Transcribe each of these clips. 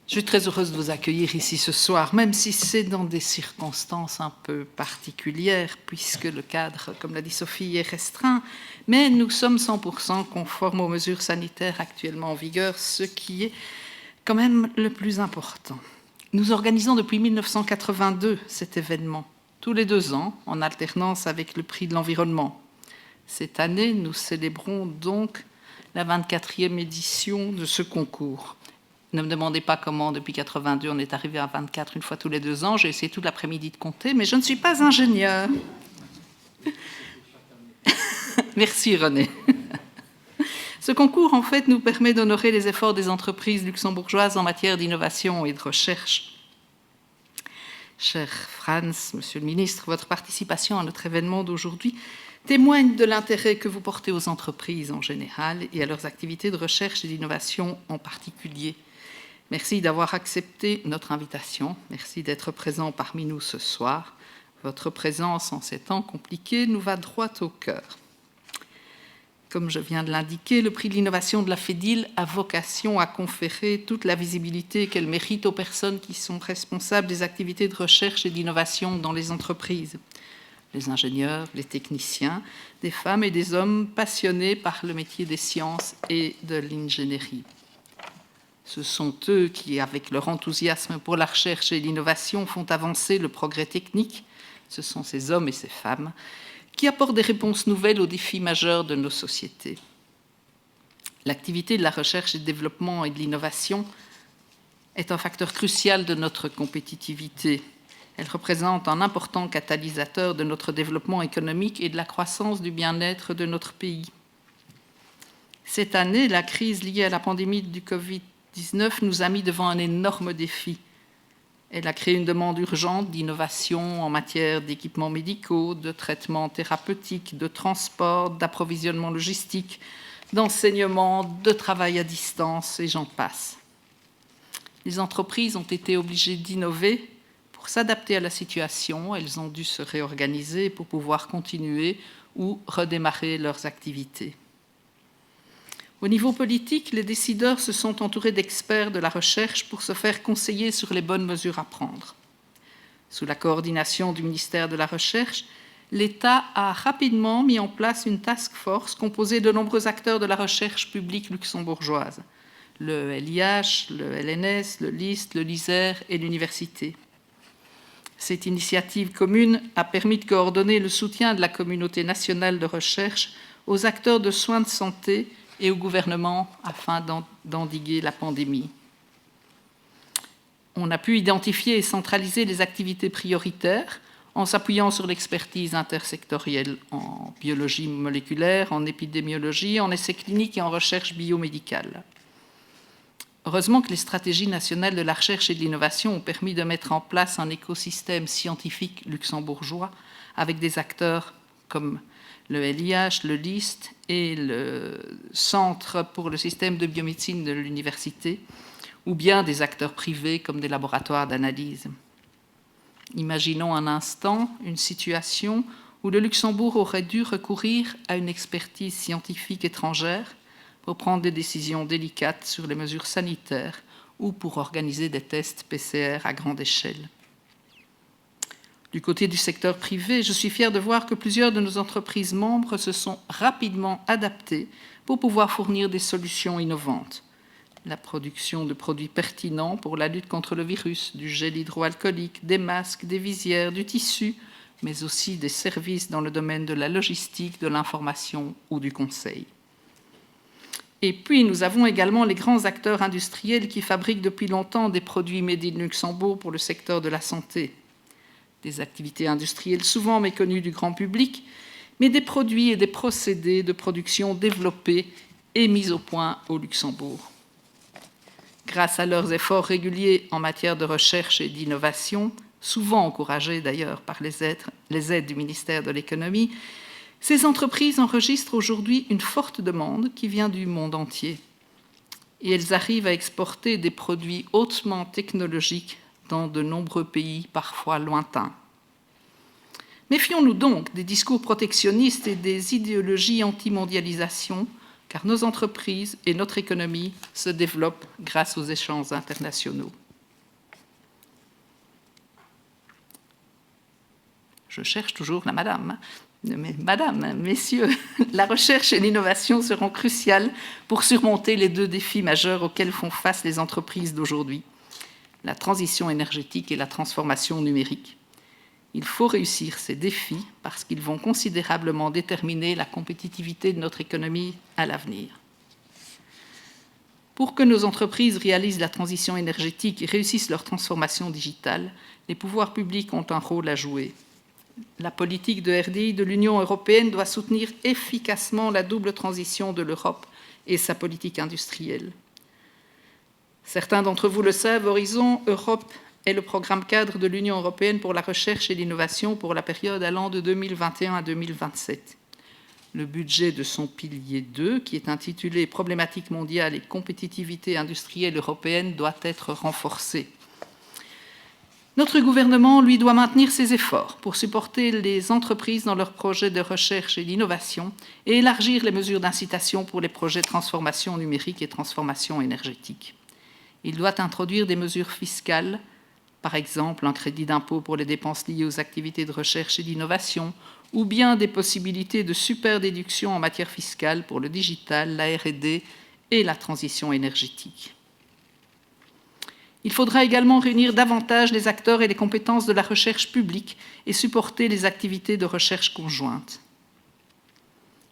Je suis très heureuse de vous accueillir ici ce soir, même si c'est dans des circonstances un peu particulières, puisque le cadre, comme l'a dit Sophie, est restreint, mais nous sommes 100% conformes aux mesures sanitaires actuellement en vigueur, ce qui est quand même le plus important. Nous organisons depuis 1982 cet événement, tous les 2 ans, en alternance avec le prix de l'environnement. Cette année, nous célébrons donc la 24e édition de ce concours. Ne me demandez pas comment, depuis 82, on est arrivé à 24 une fois tous les 2 ans. J'ai essayé toute l'après-midi de compter, mais je ne suis pas ingénieur. Merci René. Ce concours, en fait, nous permet d'honorer les efforts des entreprises luxembourgeoises en matière d'innovation et de recherche. Cher Franz, Monsieur le Ministre, votre participation à notre événement d'aujourd'hui témoigne de l'intérêt que vous portez aux entreprises en général et à leurs activités de recherche et d'innovation en particulier. Merci d'avoir accepté notre invitation. Merci d'être présent parmi nous ce soir. Votre présence en ces temps compliqués nous va droit au cœur. Comme je viens de l'indiquer, le prix de l'innovation de la FEDIL a vocation à conférer toute la visibilité qu'elle mérite aux personnes qui sont responsables des activités de recherche et d'innovation dans les entreprises. Les ingénieurs, les techniciens, des femmes et des hommes passionnés par le métier des sciences et de l'ingénierie. Ce sont eux qui, avec leur enthousiasme pour la recherche et l'innovation, font avancer le progrès technique. Ce sont ces hommes et ces femmes qui apportent des réponses nouvelles aux défis majeurs de nos sociétés. L'activité de la recherche et du développement et de l'innovation est un facteur crucial de notre compétitivité. Elle représente un important catalyseur de notre développement économique et de la croissance du bien-être de notre pays. Cette année, la crise liée à la pandémie du Covid-19 nous a mis devant un énorme défi. Elle a créé une demande urgente d'innovation en matière d'équipements médicaux, de traitements thérapeutiques, de transport, d'approvisionnement logistique, d'enseignement, de travail à distance, et j'en passe. Les entreprises ont été obligées d'innover pour s'adapter à la situation. Elles ont dû se réorganiser pour pouvoir continuer ou redémarrer leurs activités. Au niveau politique, les décideurs se sont entourés d'experts de la recherche pour se faire conseiller sur les bonnes mesures à prendre. Sous la coordination du ministère de la Recherche, l'État a rapidement mis en place une task force composée de nombreux acteurs de la recherche publique luxembourgeoise, le LIH, le LNS, le LIST, le LISER et l'université. Cette initiative commune a permis de coordonner le soutien de la communauté nationale de recherche aux acteurs de soins de santé et au gouvernement afin d'endiguer la pandémie. On a pu identifier et centraliser les activités prioritaires en s'appuyant sur l'expertise intersectorielle en biologie moléculaire, en épidémiologie, en essais cliniques et en recherche biomédicale. Heureusement que les stratégies nationales de la recherche et de l'innovation ont permis de mettre en place un écosystème scientifique luxembourgeois avec des acteurs comme le LIH, le LIST et le Centre pour le système de biomédecine de l'université, ou bien des acteurs privés comme des laboratoires d'analyse. Imaginons un instant une situation où le Luxembourg aurait dû recourir à une expertise scientifique étrangère pour prendre des décisions délicates sur les mesures sanitaires ou pour organiser des tests PCR à grande échelle. Du côté du secteur privé, je suis fière de voir que plusieurs de nos entreprises membres se sont rapidement adaptées pour pouvoir fournir des solutions innovantes. La production de produits pertinents pour la lutte contre le virus, du gel hydroalcoolique, des masques, des visières, du tissu, mais aussi des services dans le domaine de la logistique, de l'information ou du conseil. Et puis, nous avons également les grands acteurs industriels qui fabriquent depuis longtemps des produits made in Luxembourg pour le secteur de la santé. Des activités industrielles souvent méconnues du grand public, mais des produits et des procédés de production développés et mis au point au Luxembourg. Grâce à leurs efforts réguliers en matière de recherche et d'innovation, souvent encouragés d'ailleurs par les aides du ministère de l'Économie, ces entreprises enregistrent aujourd'hui une forte demande qui vient du monde entier. Et elles arrivent à exporter des produits hautement technologiques dans de nombreux pays, parfois lointains. Méfions-nous donc des discours protectionnistes et des idéologies anti-mondialisation car nos entreprises et notre économie se développent grâce aux échanges internationaux. Je cherche toujours la madame. Mais madame, messieurs, la recherche et l'innovation seront cruciales pour surmonter les deux défis majeurs auxquels font face les entreprises d'aujourd'hui, la transition énergétique et la transformation numérique. Il faut réussir ces défis parce qu'ils vont considérablement déterminer la compétitivité de notre économie à l'avenir. Pour que nos entreprises réalisent la transition énergétique et réussissent leur transformation digitale, les pouvoirs publics ont un rôle à jouer. La politique de RDI de l'Union européenne doit soutenir efficacement la double transition de l'Europe et sa politique industrielle. Certains d'entre vous le savent, Horizon Europe est le programme cadre de l'Union européenne pour la recherche et l'innovation pour la période allant de 2021 à 2027. Le budget de son pilier 2, qui est intitulé « Problématiques mondiales et compétitivité industrielle européenne », doit être renforcé. Notre gouvernement, lui, doit maintenir ses efforts pour supporter les entreprises dans leurs projets de recherche et d'innovation et élargir les mesures d'incitation pour les projets de transformation numérique et transformation énergétique. Il doit introduire des mesures fiscales, par exemple un crédit d'impôt pour les dépenses liées aux activités de recherche et d'innovation, ou bien des possibilités de superdéduction en matière fiscale pour le digital, la R&D et la transition énergétique. Il faudra également réunir davantage les acteurs et les compétences de la recherche publique et supporter les activités de recherche conjointes.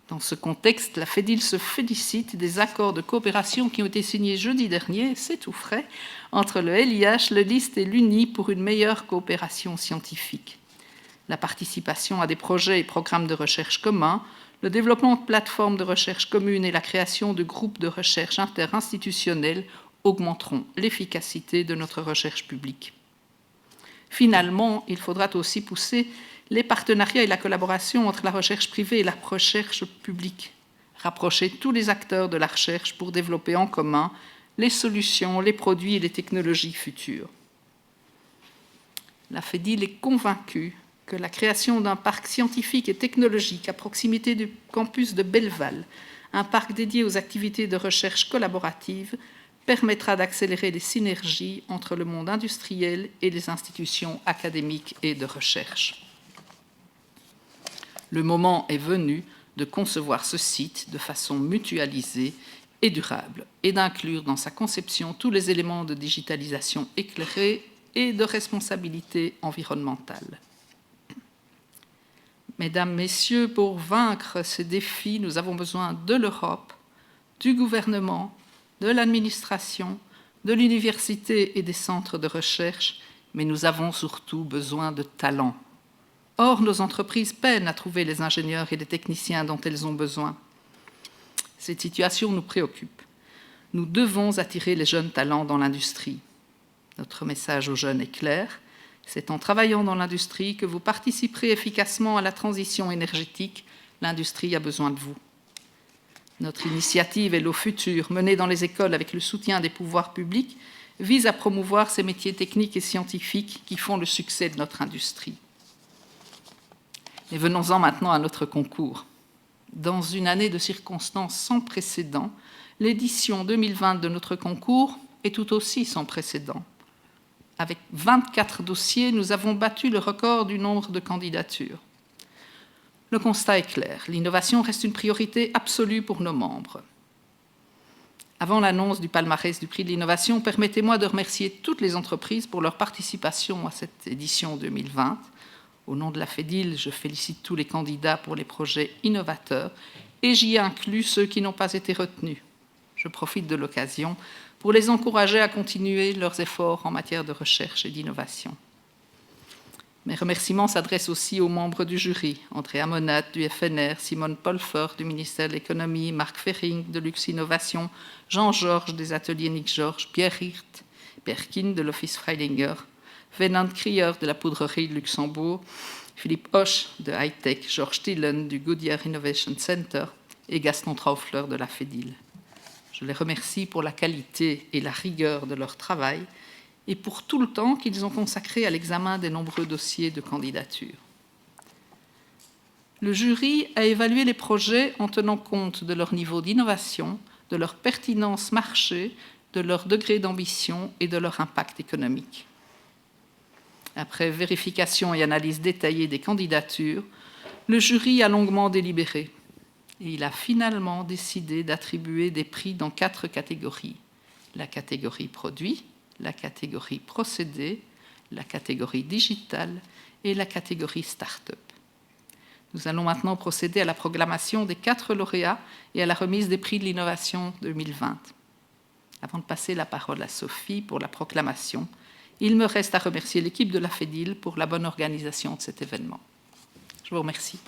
Dans ce contexte, la FEDIL se félicite des accords de coopération qui ont été signés jeudi dernier, c'est tout frais, entre le LIH, le LIST et l'UNI pour une meilleure coopération scientifique. La participation à des projets et programmes de recherche communs, le développement de plateformes de recherche communes et la création de groupes de recherche interinstitutionnels augmenteront l'efficacité de notre recherche publique. Finalement, il faudra aussi pousser les partenariats et la collaboration entre la recherche privée et la recherche publique, rapprocher tous les acteurs de la recherche pour développer en commun les solutions, les produits et les technologies futures. La FEDIL est convaincue que la création d'un parc scientifique et technologique à proximité du campus de Belleval, un parc dédié aux activités de recherche collaborative, permettra d'accélérer les synergies entre le monde industriel et les institutions académiques et de recherche. Le moment est venu de concevoir ce site de façon mutualisée et durable et d'inclure dans sa conception tous les éléments de digitalisation éclairée et de responsabilité environnementale. Mesdames, Messieurs, pour vaincre ces défis, nous avons besoin de l'Europe, du gouvernement, de l'administration, de l'université et des centres de recherche, mais nous avons surtout besoin de talents. Or, nos entreprises peinent à trouver les ingénieurs et les techniciens dont elles ont besoin. Cette situation nous préoccupe. Nous devons attirer les jeunes talents dans l'industrie. Notre message aux jeunes est clair. C'est en travaillant dans l'industrie que vous participerez efficacement à la transition énergétique. L'industrie a besoin de vous. Notre initiative Hello Futur, menée dans les écoles avec le soutien des pouvoirs publics, vise à promouvoir ces métiers techniques et scientifiques qui font le succès de notre industrie. Et venons-en maintenant à notre concours. Dans une année de circonstances sans précédent, l'édition 2020 de notre concours est tout aussi sans précédent. Avec 24 dossiers, nous avons battu le record du nombre de candidatures. Le constat est clair, l'innovation reste une priorité absolue pour nos membres. Avant l'annonce du palmarès du prix de l'innovation, permettez-moi de remercier toutes les entreprises pour leur participation à cette édition 2020. Au nom de la FEDIL, je félicite tous les candidats pour les projets innovateurs et j'y inclus ceux qui n'ont pas été retenus. Je profite de l'occasion pour les encourager à continuer leurs efforts en matière de recherche et d'innovation. Mes remerciements s'adressent aussi aux membres du jury, Andrea Monat du FNR, Simone Polfer du ministère de l'Économie, Marc Ferring de Lux Innovation, Jean Georges des ateliers Nick Georges, Pierre Hirt, Perkin de l'Office Freilinger, Venant Krier de la poudrerie de Luxembourg, Philippe Hoche de Hightech, Georges Tillen du Goodyear Innovation Center et Gaston Traufler de la FEDIL. Je les remercie pour la qualité et la rigueur de leur travail et pour tout le temps qu'ils ont consacré à l'examen des nombreux dossiers de candidature. Le jury a évalué les projets en tenant compte de leur niveau d'innovation, de leur pertinence marché, de leur degré d'ambition et de leur impact économique. Après vérification et analyse détaillée des candidatures, le jury a longuement délibéré et il a finalement décidé d'attribuer des prix dans 4 catégories. La catégorie produit, la catégorie procédé, la catégorie digitale et la catégorie start-up. Nous allons maintenant procéder à la proclamation des 4 lauréats et à la remise des prix de l'innovation 2020. Avant de passer la parole à Sophie pour la proclamation, il me reste à remercier l'équipe de la FEDIL pour la bonne organisation de cet événement. Je vous remercie.